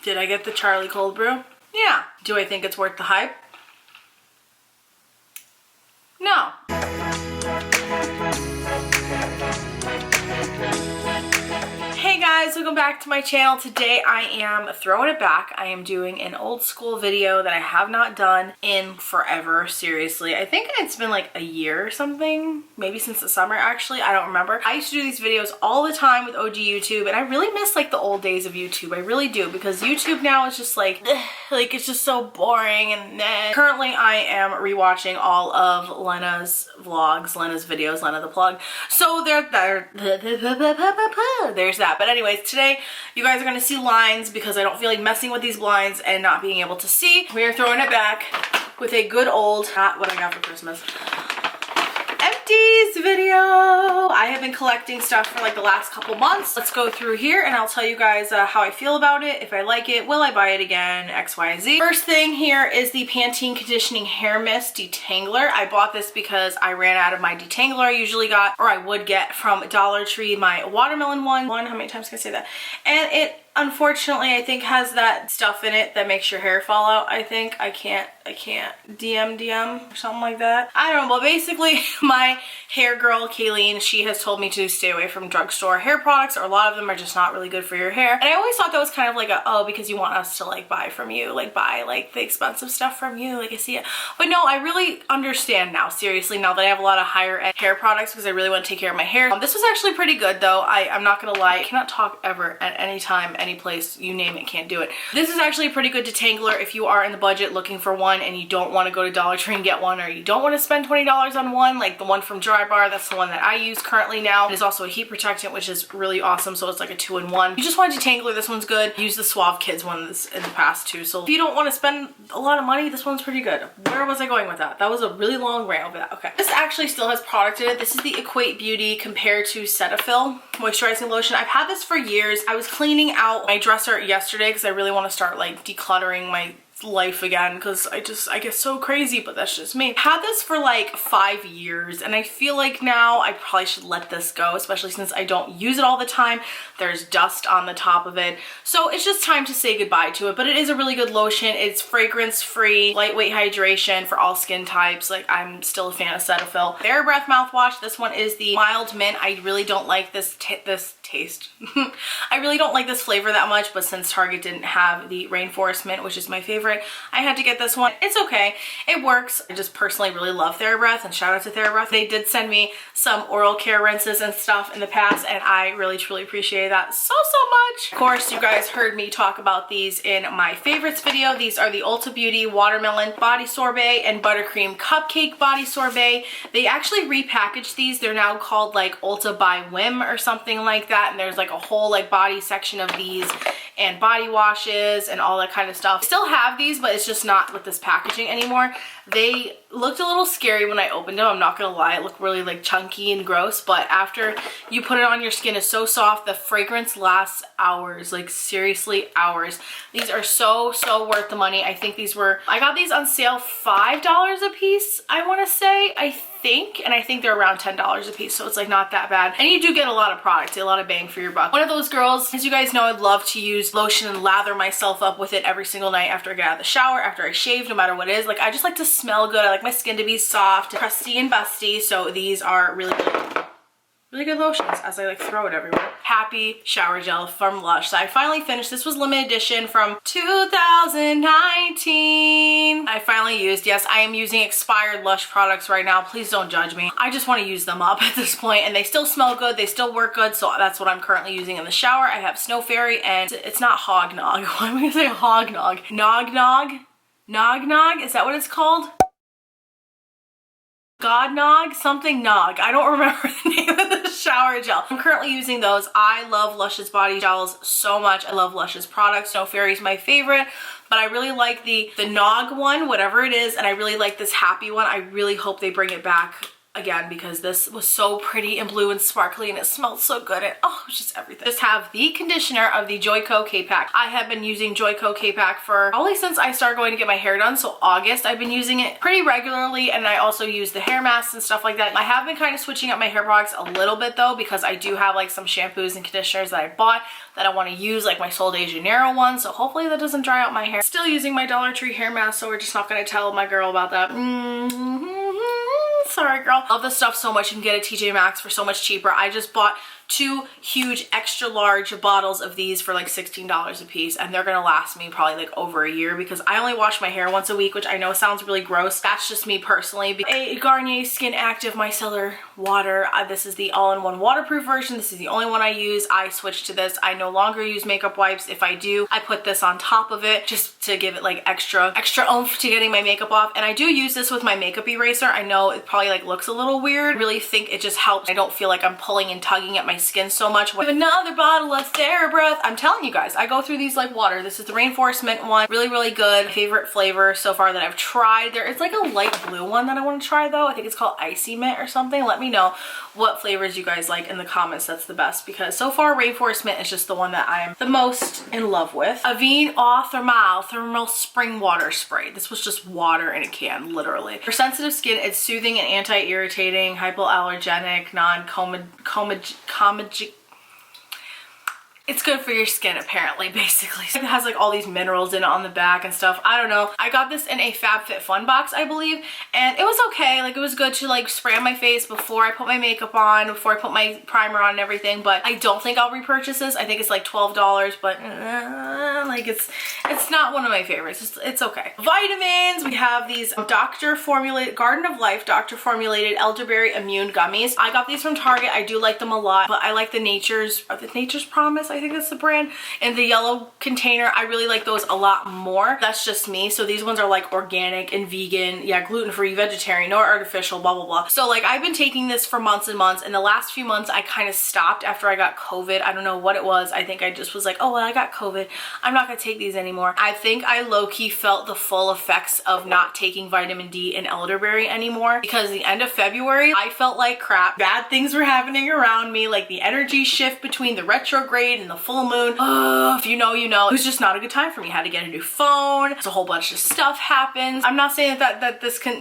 Did I get the Charlie cold brew? Yeah. Do I think it's worth the hype? No. Hey guys, welcome back to my channel. Today I am throwing it back. I am doing an old school video that I have not done in forever, seriously. I think it's been like a year or something, maybe since the summer actually, I don't remember. I used to do these videos all the time with OG YouTube, and I really miss like the old days of YouTube. I really do, because YouTube now is just like it's just so boring and nah. Currently I am rewatching all of Lena's vlogs, Lena's videos, Lena the plug. So there's that. But anyways, today you guys are going to see lines because I don't feel like messing with these blinds and not being able to see. We are throwing it back with a good old, not what I got for Christmas, empties video. I have been collecting stuff for like the last couple months. Let's go through here and I'll tell you guys how I feel about it, if I like it, will I buy it again, X, Y, and Z. First thing here is the Pantene Conditioning Hair Mist Detangler. I bought this because I ran out of my detangler I usually got, or I would get from Dollar Tree, my watermelon one. How many times can I say that? And it unfortunately I think has that stuff in it that makes your hair fall out. I think I can't DM or something like that. I don't know, but basically my hair girl Kayleen, she has told me to stay away from drugstore hair products, or a lot of them are just not really good for your hair. And I always thought that was kind of like a, oh, because you want us to like buy from you, like buy like the expensive stuff from you, like I see it. But no, I really understand now, seriously, now that I have a lot of higher end hair products because I really want to take care of my hair. This was actually pretty good though. I'm not gonna lie, I cannot talk ever at any time, any place, you name it, can't do it. This is actually a pretty good detangler if you are in the budget looking for one and you don't want to go to Dollar Tree and get one, or you don't want to spend $20 on one, like the one from Dry Bar. That's the one that I use currently now. It is also a heat protectant, which is really awesome, so it's like a 2-in-1. You just want a detangler, this one's good. Use the Suave Kids one in the past too, so if you don't want to spend a lot of money, this one's pretty good. Where was I going with that? That was a really long rant over that. Okay. This actually still has product in it. This is the Equate Beauty Compared to Cetaphil moisturizing lotion. I've had this for years. I was cleaning out my dresser yesterday because I really want to start like decluttering my life again, because I get so crazy, but that's just me. Had this for like 5 years and I feel like now I probably should let this go, especially since I don't use it all the time. There's dust on the top of it, so it's just time to say goodbye to it. But it is a really good lotion. It's fragrance free, lightweight hydration for all skin types. Like, I'm still a fan of Cetaphil. TheraBreath mouthwash, this one is the mild mint. I really don't like this taste. I really don't like this flavor that much, but since Target didn't have the Rainforest mint, which is my favorite, I had to get this one. It's okay, it works. I just personally really love TheraBreath, and shout out to TheraBreath. They did send me some oral care rinses and stuff in the past, and I really truly appreciate that so much. Of course, you guys heard me talk about these in my favorites video. These are the Ulta Beauty Watermelon Body Sorbet and Buttercream Cupcake Body Sorbet. They actually repackaged these. They're now called like Ulta by Whim or something like that, and there's like a whole like body section of these and body washes and all that kind of stuff. I still have these, but it's just not with this packaging anymore. They looked a little scary when I opened them, I'm not gonna lie. It looked really like chunky and gross, but after you put it on, your skin is so soft. The fragrance lasts hours, like seriously hours. These are so worth the money. I think I got these on sale $5 a piece, I want to say, I think they're around $10 a piece, so it's like not that bad. And you do get a lot of product, a lot of bang for your buck. One of those girls, as you guys know, I love to use lotion and lather myself up with it every single night after I get out of the shower, after I shave, no matter what it is. Like, I just like to smell good. I like my skin to be soft, crusty, and busty, so these are really good lotions as I like throw it everywhere. Happy Shower Gel from Lush. So I finally finished. This was limited edition from 2019. I finally used, yes, I am using expired Lush products right now. Please don't judge me. I just want to use them up at this point, and they still smell good. They still work good. So that's what I'm currently using in the shower. I have Snow Fairy, and it's not Hog Nog. Why am I gonna say Hog Nog? Nog Nog? Nog Nog? Is that what it's called? God Nog? Something Nog. I don't remember the name of the shower gel. I'm currently using those. I love Lush's body gels so much. I love Lush's products. Snow Fairy's my favorite, but I really like the Nog one, whatever it is, and I really like this Happy one. I really hope they bring it back again because this was so pretty and blue and sparkly and it smelled so good and oh, it's just everything. Just have the conditioner of the Joico K-Pack. I have been using Joico K-Pack for probably since I started going to get my hair done, so August. I've been using it pretty regularly, and I also use the hair masks and stuff like that. I have been kind of switching up my hair products a little bit though, because I do have like some shampoos and conditioners that I bought that I want to use, like my Sol de Janeiro one, so hopefully that doesn't dry out my hair. Still using my Dollar Tree hair mask, so we're just not going to tell my girl about that. Sorry girl. Love this stuff so much. You can get at TJ Maxx for so much cheaper. I just bought 2 huge extra large bottles of these for like $16 a piece, and they're gonna last me probably like over a year because I only wash my hair once a week, which I know sounds really gross. That's just me personally. A Garnier Skin Active Micellar Water. This is the all-in-one waterproof version. This is the only one I use. I switched to this. I no longer use makeup wipes. If I do, I put this on top of it just to give it like extra oomph to getting my makeup off. And I do use this with my makeup eraser. I know it probably like looks a little weird. I really think it just helps. I don't feel like I'm pulling and tugging at my skin so much. With another bottle of TheraBreath. I'm telling you guys, I go through these like water. This is the Rainforest Mint one. Really, really good. Favorite flavor so far that I've tried. There is like a light blue one that I want to try though. I think it's called Icy Mint or something. Let me know what flavors you guys like in the comments. That's the best, because so far Rainforest Mint is just the one that I'm the most in love with. Avene Eau Thermal Spring Water Spray. This was just water in a can, literally. For sensitive skin, it's soothing and anti-irritating, hypoallergenic, non-comedogenic. It's good for your skin apparently, basically. It has like all these minerals in it on the back and stuff. I don't know. I got this in a FabFitFun box, I believe, and it was okay. Like it was good to like spray on my face before I put my makeup on, before I put my primer on and everything, but I don't think I'll repurchase this. I think it's like $12, but like it's not one of my favorites. It's okay. Vitamins, we have these Garden of Life Doctor Formulated Elderberry Immune Gummies. I got these from Target. I do like them a lot, but I like the Nature's Promise, I think that's the brand, in the yellow container. I really like those a lot more. That's just me. So these ones are like organic and vegan, yeah, gluten-free, vegetarian, no artificial, blah blah blah. So like I've been taking this for months and months, and the last few months I kind of stopped after I got COVID. I don't know what it was. I think I just was like, oh well, I got COVID, I'm not gonna take these anymore. I think I low-key felt the full effects of not taking vitamin D and elderberry anymore, because the end of February I felt like crap. Bad things were happening around me, like the energy shift between the retrograde and the full moon. If you know, you know. It was just not a good time for me. I had to get a new phone. So a whole bunch of stuff happens. I'm not saying that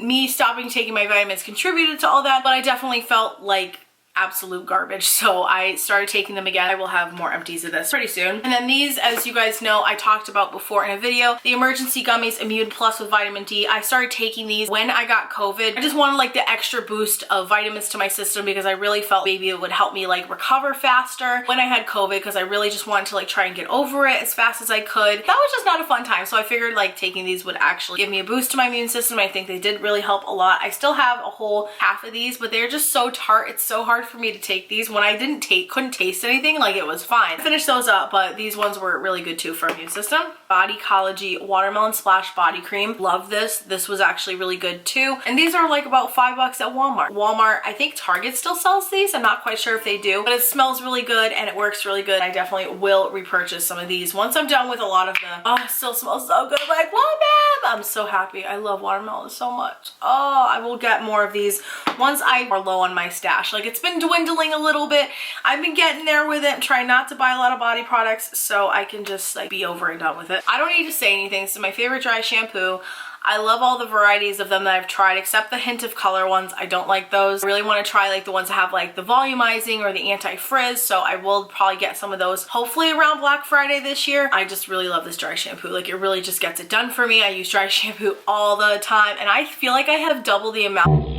me stopping taking my vitamins contributed to all that, but I definitely felt like absolute garbage, so I started taking them again. I will have more empties of this pretty soon. And then these, as you guys know, I talked about before in a video, the Emergency Gummies Immune Plus with vitamin D. I started taking these when I got COVID. I just wanted like the extra boost of vitamins to my system, because I really felt maybe it would help me like recover faster when I had COVID, because I really just wanted to like try and get over it as fast as I could. That was just not a fun time, so I figured like taking these would actually give me a boost to my immune system. I think they did really help a lot. I still have a whole half of these, but they're just so tart. It's so hard for me to take these. When I couldn't taste anything, like it was fine. I finished those up, but these ones were really good too for immune system. Bodycology Watermelon Splash Body Cream. Love this. This was actually really good too. And these are like about $5 at Walmart. Walmart, I think Target still sells these. I'm not quite sure if they do, but it smells really good and it works really good. I definitely will repurchase some of these once I'm done with a lot of them. Oh, it still smells so good. Like, what, man? I'm so happy. I love watermelon so much. Oh, I will get more of these once I are low on my stash. Like, it's been dwindling a little bit. I've been getting there with it. I'm trying not to buy a lot of body products so I can just like be over and done with it. I don't need to say anything. This is my favorite dry shampoo. I love all the varieties of them that I've tried, except the Hint of Color ones. I don't like those. I really want to try like the ones that have like the volumizing or the anti-frizz, so I will probably get some of those hopefully around Black Friday this year. I just really love this dry shampoo. Like, it really just gets it done for me. I use dry shampoo all the time, and I feel like I have double the amount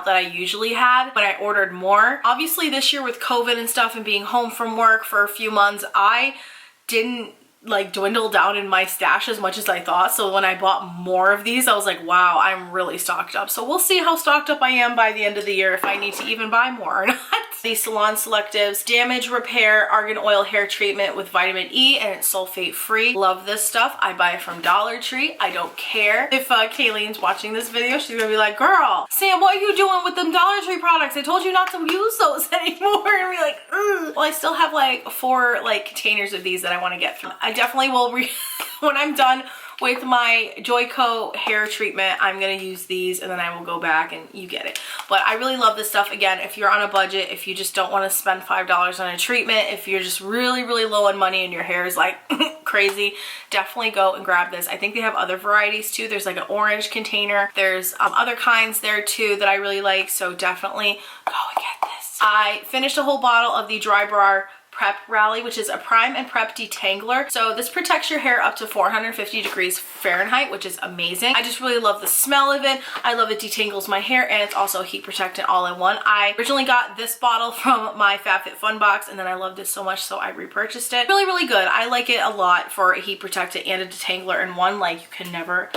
that I usually had when I ordered more. Obviously this year with COVID and stuff and being home from work for a few months, I didn't like dwindle down in my stash as much as I thought. So when I bought more of these, I was like, wow, I'm really stocked up. So we'll see how stocked up I am by the end of the year, if I need to even buy more or not. The Salon Selectives Damage Repair Argan Oil Hair Treatment with vitamin E, and it's sulfate free. Love this stuff. I buy it from Dollar Tree. I don't care if Kayleen's watching this video. She's gonna be like, girl, Sam, what are you doing with them Dollar Tree products? I told you not to use those anymore. And be like, ugh. Well, I still have like 4 like containers of these that I want to get through. I definitely will when I'm done with my Joico hair treatment, I'm gonna use these and then I will go back and you get it. But I really love this stuff. Again, if you're on a budget, if you just don't want to spend $5 on a treatment, if you're just really, really low on money and your hair is like crazy, definitely go and grab this. I think they have other varieties too. There's like an orange container. There's other kinds there too that I really like, so definitely go and get this. I finished a whole bottle of the Dry Bar Prep Rally, which is a prime and prep detangler. So this protects your hair up to 450 degrees Fahrenheit, which is amazing. I just really love the smell of it. I love it detangles my hair, and it's also heat protectant all in one. I originally got this bottle from my FabFitFun box, and then I loved it so much, so I repurchased it. Really, really good. I like it a lot for a heat protectant and a detangler in one. Like, you can never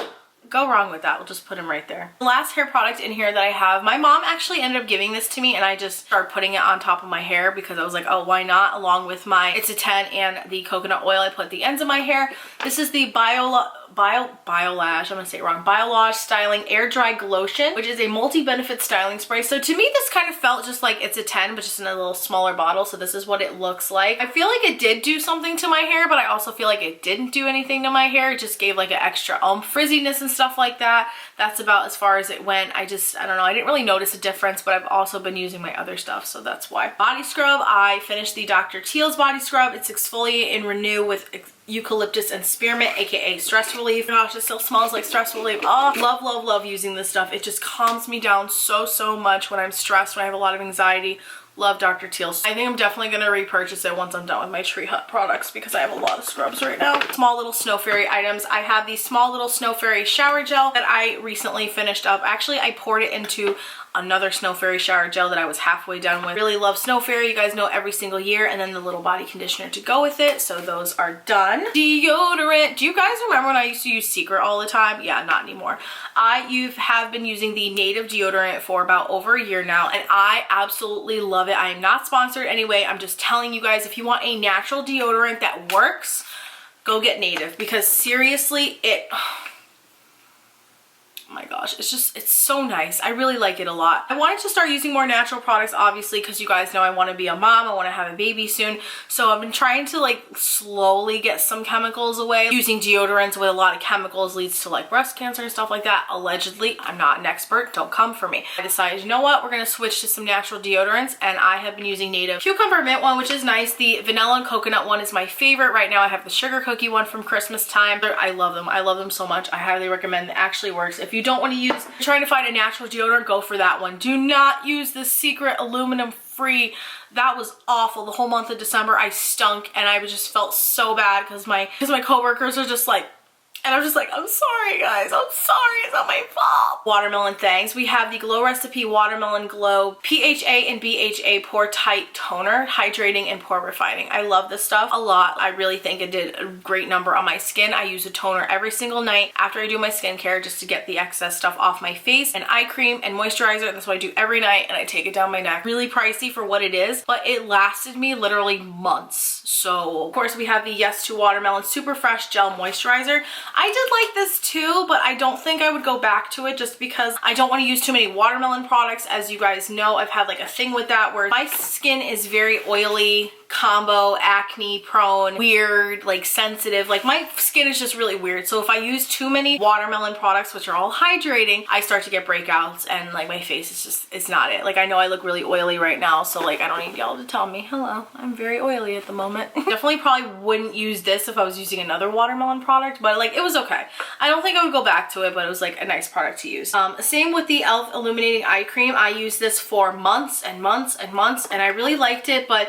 go wrong with that. We'll just put them right there. The last hair product in here that I have, my mom actually ended up giving this to me, and I just started putting it on top of my hair because I was like, oh, why not? Along with my It's a 10 and the coconut oil I put at the ends of my hair. This is the BioLash, I'm gonna say it wrong, BioLash Styling Air Dry Glotion, which is a multi-benefit styling spray. So to me, this kind of felt just like It's a 10, but just in a little smaller bottle. So this is what it looks like. I feel like it did do something to my hair, but I also feel like it didn't do anything to my hair. It just gave like an extra frizziness and stuff like that. That's about as far as it went. I don't know, I didn't really notice a difference, but I've also been using my other stuff, so that's why. Body scrub, I finished the Dr. Teal's body scrub. It's exfoliate and renew with eucalyptus and spearmint, aka stress relief. Gosh, it still smells like stress relief. Oh, love, love, love using this stuff. It just calms me down so, so much when I'm stressed, when I have a lot of anxiety. Love Dr. Teal's. I think I'm definitely gonna repurchase it once I'm done with my Tree Hut products because I have a lot of scrubs right now. Small little Snow Fairy items. I have the small little Snow Fairy shower gel that I recently finished up. Actually, I poured it into another Snow Fairy shower gel that I was halfway done with. Really love Snow Fairy, you guys know, every single year, and then the little body conditioner to go with it. So those are done. Deodorant. Do you guys remember when I used to use Secret all the time? Yeah, not anymore. I have been using the Native deodorant for about over a year now, and I absolutely love it. I am not sponsored anyway. I'm just telling you guys, if you want a natural deodorant that works, go get Native, because seriously, oh my gosh, it's so nice. I really like it a lot. I wanted to start using more natural products, obviously, because you guys know I want to be a mom. I want to have a baby soon. So I've been trying to like slowly get some chemicals away. Using deodorants with a lot of chemicals leads to like breast cancer and stuff like that, allegedly. I'm not an expert, don't come for me. I decided, you know what, we're gonna switch to some natural deodorants, and I have been using Native Cucumber Mint one, which is nice. The vanilla and coconut one is my favorite right now. I have the sugar cookie one from Christmas time. I love them. I love them so much. I highly recommend it. It actually works. If you don't want to use, you're trying to find a natural deodorant, go for that one. Do not use the Secret aluminum free. That was awful. The whole month of December I stunk, and I just felt so bad because my coworkers are just like, and I'm just like, I'm sorry guys, I'm sorry, it's not my fault. Watermelon Thangs. We have the Glow Recipe Watermelon Glow PHA and BHA Pore Tight Toner, hydrating and pore refining. I love this stuff a lot. I really think it did a great number on my skin. I use a toner every single night after I do my skincare just to get the excess stuff off my face, and eye cream and moisturizer. That's what I do every night, and I take it down my neck. Really pricey for what it is, but it lasted me literally months. So of course we have the Yes to Watermelon Super Fresh Gel Moisturizer. I did like this too, but I don't think I would go back to it just because I don't want to use too many watermelon products. As you guys know, I've had like a thing with that where my skin is very oily, combo, acne prone, weird, like sensitive. Like my skin is just really weird. So if I use too many watermelon products, which are all hydrating, I start to get breakouts, and like my face is just, it's not it. Like I know I look really oily right now, so like I don't need y'all to tell me, hello, I'm very oily at the moment. Definitely probably wouldn't use this if I was using another watermelon product, but like it was okay. I don't think I would go back to it, but it was like a nice product to use. Same with the e.l.f. Illuminating Eye Cream. I used this for months and months and months, and I really liked it, but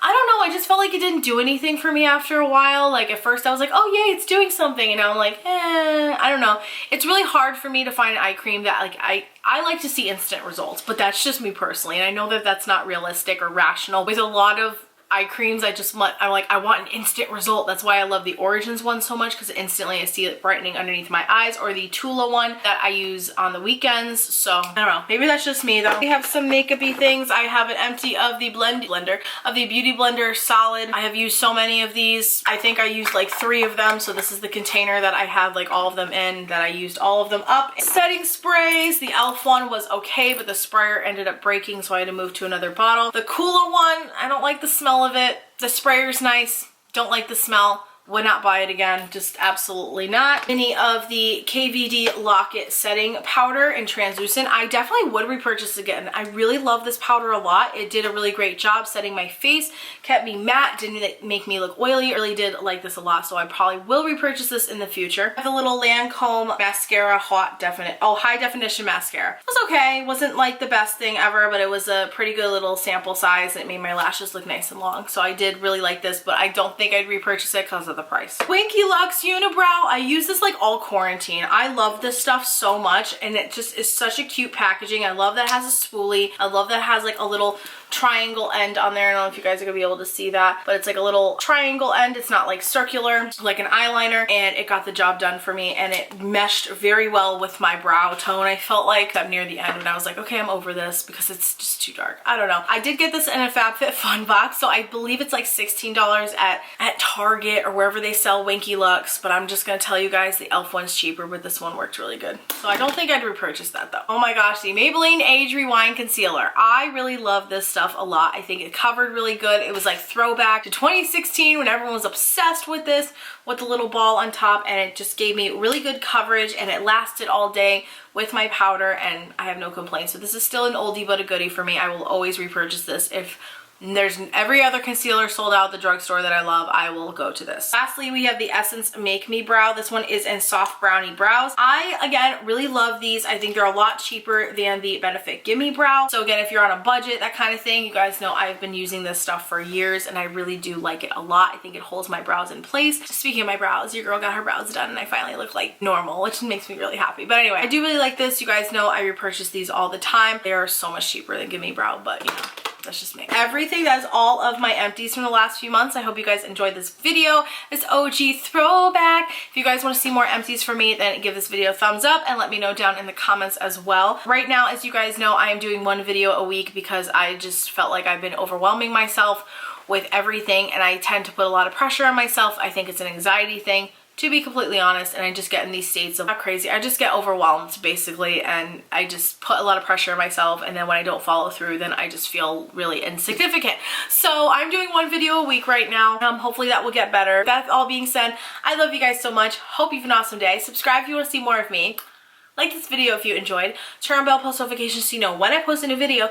I don't know, I just felt like it didn't do anything for me after a while. Like at first I was like, oh yay, it's doing something, and now I'm like, I don't know. It's really hard for me to find an eye cream that like I like to see instant results, but that's just me personally, and I know that that's not realistic or rational. With a lot of eye creams, I'm like, I want an instant result. That's why I love the Origins one so much, because instantly I see it brightening underneath my eyes, or the Tula one that I use on the weekends. So I don't know, maybe that's just me though. We have some makeup-y things. I have an empty of the Beauty Blender Solid. I have used so many of these. I think I used like 3 of them, so this is the container that I have like all of them in, that I used all of them up. Setting sprays. The e.l.f. one was okay, but the sprayer ended up breaking, so I had to move to another bottle. The Cooler one, I don't like the smell of it. The sprayer's nice, don't like the smell. Would not buy it again, just absolutely not. Any of the KVD Lock-It setting powder in translucent, I definitely would repurchase again. I really love this powder a lot. It did a really great job setting my face, kept me matte, didn't make me look oily. I really did like this a lot, so I probably will repurchase this in the future. The little Lancome mascara, high definition mascara. It was okay. It wasn't like the best thing ever, but it was a pretty good little sample size. It made my lashes look nice and long, so I did really like this, but I don't think I'd repurchase it because of the price. Winky Lux Unibrow. I use this like all quarantine. I love this stuff so much, and it just is such a cute packaging. I love that it has a spoolie. I love that it has like a little triangle end on there. I don't know if you guys are gonna be able to see that, but it's like a little triangle end. It's not like circular like an eyeliner, and it got the job done for me, and it meshed very well with my brow tone. I felt like that near the end when I was like, okay, I'm over this because it's just too dark. I don't know. I did get this in a FabFitFun box, so I believe it's like $16 at Target or wherever they sell Winky Lux, but I'm just gonna tell you guys the e.l.f. one's cheaper, but this one worked really good. So I don't think I'd repurchase that though. Oh my gosh, the Maybelline Age Rewind Concealer. I really love this stuff a lot. I think it covered really good. It was like throwback to 2016 when everyone was obsessed with this, with the little ball on top, and it just gave me really good coverage, and it lasted all day with my powder, and I have no complaints. So this is still an oldie but a goodie for me. I will always repurchase this. If there's every other concealer sold out at the drugstore that I love, I will go to this. Lastly, we have the Essence Make Me Brow. This one is in Soft Brownie Brows. I, again, really love these. I think they're a lot cheaper than the Benefit Gimme Brow. So again, if you're on a budget, that kind of thing, you guys know I've been using this stuff for years, and I really do like it a lot. I think it holds my brows in place. Speaking of my brows, your girl got her brows done, and I finally look like normal, which makes me really happy. But anyway, I do really like this. You guys know I repurchase these all the time. They are so much cheaper than Gimme Brow, but you know, that's just me. Everything, that's all of my empties from the last few months. I hope you guys enjoyed this video, this OG throwback. If you guys want to see more empties from me, then give this video a thumbs up and let me know down in the comments as well. Right now, as you guys know, I am doing one video a week because I just felt like I've been overwhelming myself with everything, and I tend to put a lot of pressure on myself. I think it's an anxiety thing, to be completely honest, and I just get in these states of, not crazy, I just get overwhelmed basically, and I just put a lot of pressure on myself, and then when I don't follow through, then I just feel really insignificant. So I'm doing one video a week right now. Hopefully that will get better. That all being said, I love you guys so much. Hope you have an awesome day. Subscribe if you want to see more of me. Like this video if you enjoyed. Turn on bell post notifications so you know when I post a new video.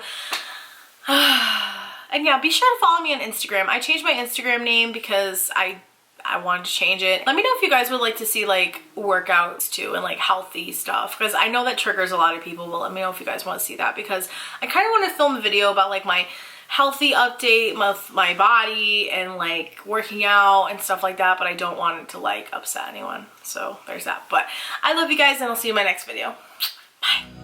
And yeah, be sure to follow me on Instagram. I changed my Instagram name because I wanted to change it. Let me know if you guys would like to see like workouts too and like healthy stuff, because I know that triggers a lot of people, but let me know if you guys want to see that, because I kind of want to film a video about like my healthy update with my body and like working out and stuff like that, but I don't want it to like upset anyone. So there's that. But I love you guys, and I'll see you in my next video. Bye.